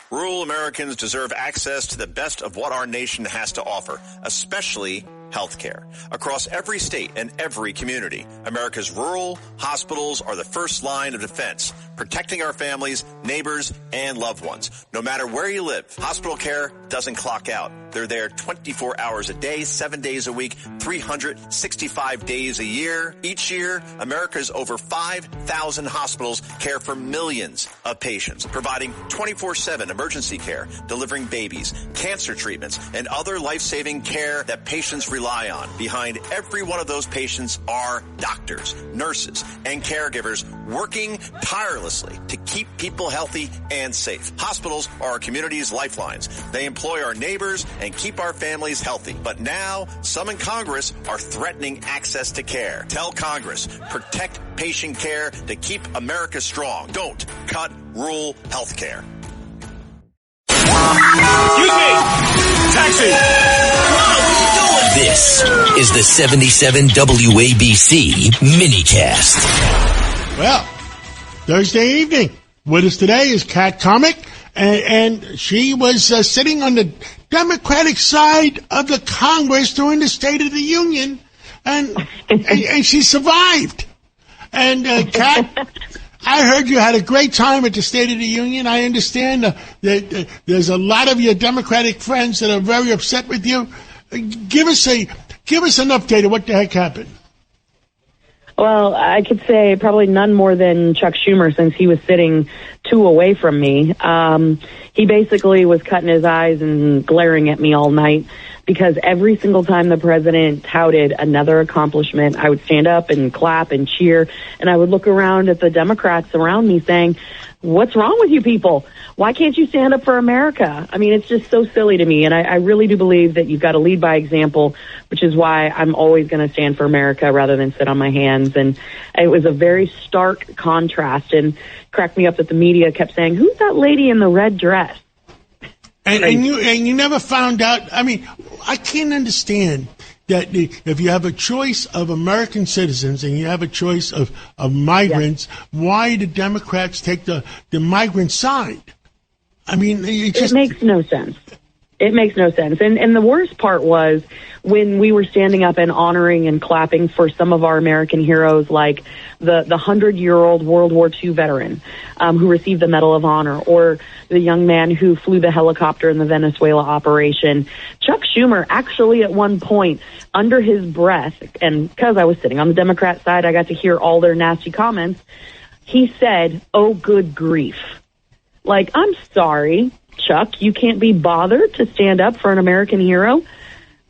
Rural Americans deserve access to the best of what our nation has to offer, especially health care. Across every state and every community, America's rural hospitals are the first line of defense, protecting our families, neighbors, and loved ones. No matter where you live, hospital care doesn't clock out. They're there 24 hours a day, 7 days a week, 365 days a year. Each year, America's over 5,000 hospitals care for millions of patients, providing 24/7 emergency care, delivering babies, cancer treatments, and other life-saving care that patients rely on. Behind every one of those patients are doctors, nurses, and caregivers working tirelessly to keep people healthy and safe. Hospitals are our community's lifelines. They employ our neighbors and keep our families healthy. But now, some in Congress are threatening access to care. Tell Congress, protect patient care to keep America strong. Don't cut rural health care. Excuse me! Taxi! This is the 77 WABC minicast. Well, Thursday evening. With us today is Cammack, and she was sitting on the Democratic side of the Congress during the State of the Union, and she survived. And Kat, I heard you had a great time at the State of the Union. I understand that there's a lot of your Democratic friends that are very upset with you. Give us an update of what the heck happened. Well, I could say probably none more than Chuck Schumer, since he was sitting two away from me. He basically was cutting his eyes and glaring at me all night, because every single time the president touted another accomplishment, I would stand up and clap and cheer, and I would look around at the Democrats around me saying, what's wrong with you people? Why can't you stand up for America? I mean, it's just so silly to me, and I really do believe that you've got to lead by example, which is why I'm always going to stand for America rather than sit on my hands. And it was a very stark contrast, and cracked me up that the media kept saying, who's that lady in the red dress? And you never found out. I mean, I can't understand that if you have a choice of American citizens and you have a choice of migrants, why the Democrats take the migrant side? I mean, it makes no sense. It makes no sense. And the worst part was when we were standing up and honoring and clapping for some of our American heroes, like the 100-year-old World War II veteran who received the Medal of Honor, or the young man who flew the helicopter in the Venezuela operation. Chuck Schumer actually at one point, under his breath, and because I was sitting on the Democrat side, I got to hear all their nasty comments, he said, oh, good grief. Like, I'm sorry, Chuck, you can't be bothered to stand up for an American hero?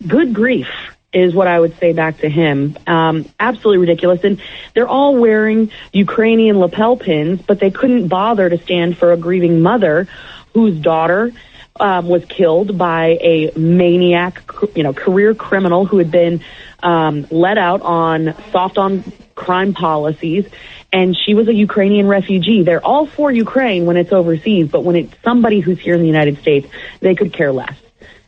Good grief is what I would say back to him. Absolutely ridiculous. And they're all wearing Ukrainian lapel pins, but they couldn't bother to stand for a grieving mother whose daughter was killed by a maniac, career criminal who had been let out on soft on crime policies. And she was a Ukrainian refugee. They're all for Ukraine when it's overseas, but when it's somebody who's here in the United States, they could care less.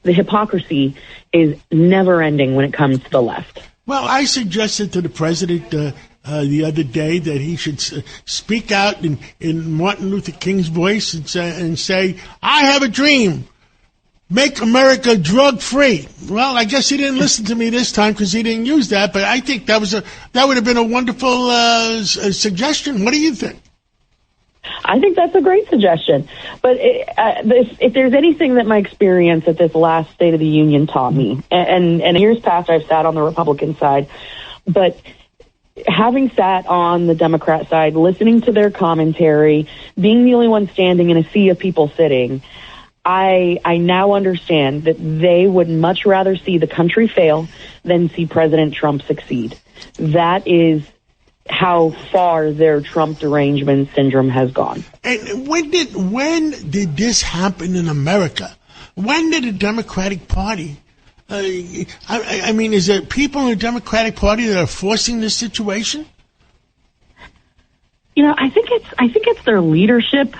The hypocrisy is never ending when it comes to the left. Well, I suggested to the president the other day that he should speak out in Martin Luther King's voice and say, I have a dream. Make America drug-free. Well, I guess he didn't listen to me this time because he didn't use that, but I think that would have been a wonderful suggestion. What do you think? I think that's a great suggestion. But if there's anything that my experience at this last State of the Union taught me, and in years past I've sat on the Republican side, but having sat on the Democrat side, listening to their commentary, being the only one standing in a sea of people sitting, I now understand that they would much rather see the country fail than see President Trump succeed. That is how far their Trump derangement syndrome has gone. And when did this happen in America? When did the Democratic Party? I mean, is there people in the Democratic Party that are forcing this situation? I think it's their leadership.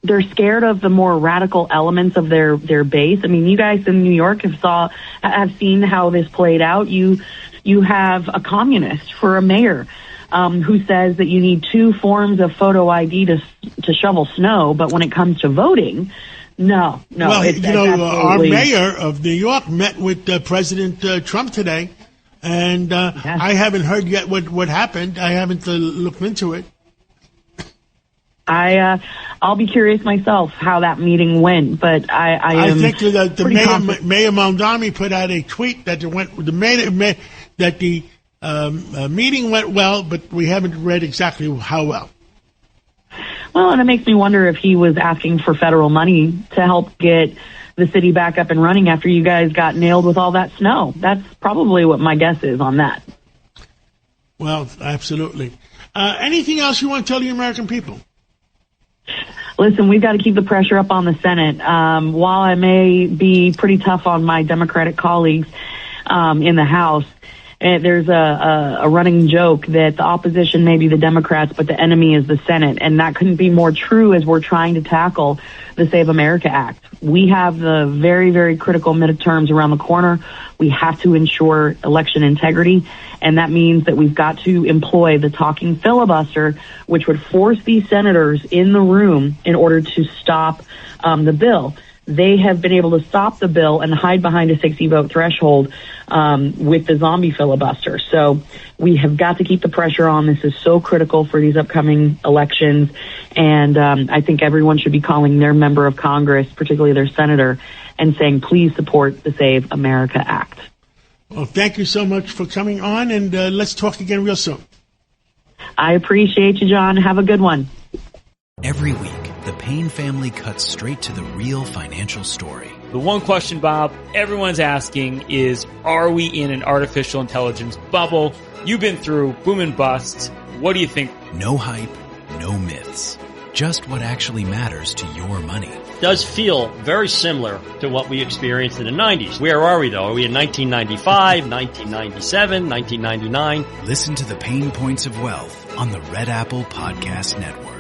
They're scared of the more radical elements of their base. I mean, you guys in New York have seen how this played out. You have a communist for a mayor. who says that you need 2 forms of photo ID to shovel snow, but when it comes to voting, no. Well, our mayor of New York met with President Trump today, and I haven't heard yet what happened. I haven't looked into it. I'll be curious myself how that meeting went, but I think that the Mayor Mamdani put out a tweet that the meeting went well, but we haven't read exactly how well. Well, and it makes me wonder if he was asking for federal money to help get the city back up and running after you guys got nailed with all that snow. That's probably what my guess is on that. Well, absolutely. Anything else you want to tell the American people? Listen, we've got to keep the pressure up on the Senate. While I may be pretty tough on my Democratic colleagues in the House, there's a running joke that the opposition may be the Democrats, but the enemy is the Senate. And that couldn't be more true as we're trying to tackle the Save America Act. We have the very, very critical midterms around the corner. We have to ensure election integrity. And that means that we've got to employ the talking filibuster, which would force these senators in the room in order to stop the bill. They have been able to stop the bill and hide behind a 60-vote threshold with the zombie filibuster. So we have got to keep the pressure on. This is so critical for these upcoming elections. And I think everyone should be calling their member of Congress, particularly their senator, and saying, please support the Save America Act. Well, thank you so much for coming on, and let's talk again real soon. I appreciate you, John. Have a good one. Every week, the Payne family cuts straight to the real financial story. The one question, Bob, everyone's asking is, are we in an artificial intelligence bubble? You've been through boom and bust. What do you think? No hype, no myths. Just what actually matters to your money. Does feel very similar to what we experienced in the 90s. Where are we, though? Are we in 1995, 1997, 1999? Listen to the Pain Points of Wealth on the Red Apple Podcast Network.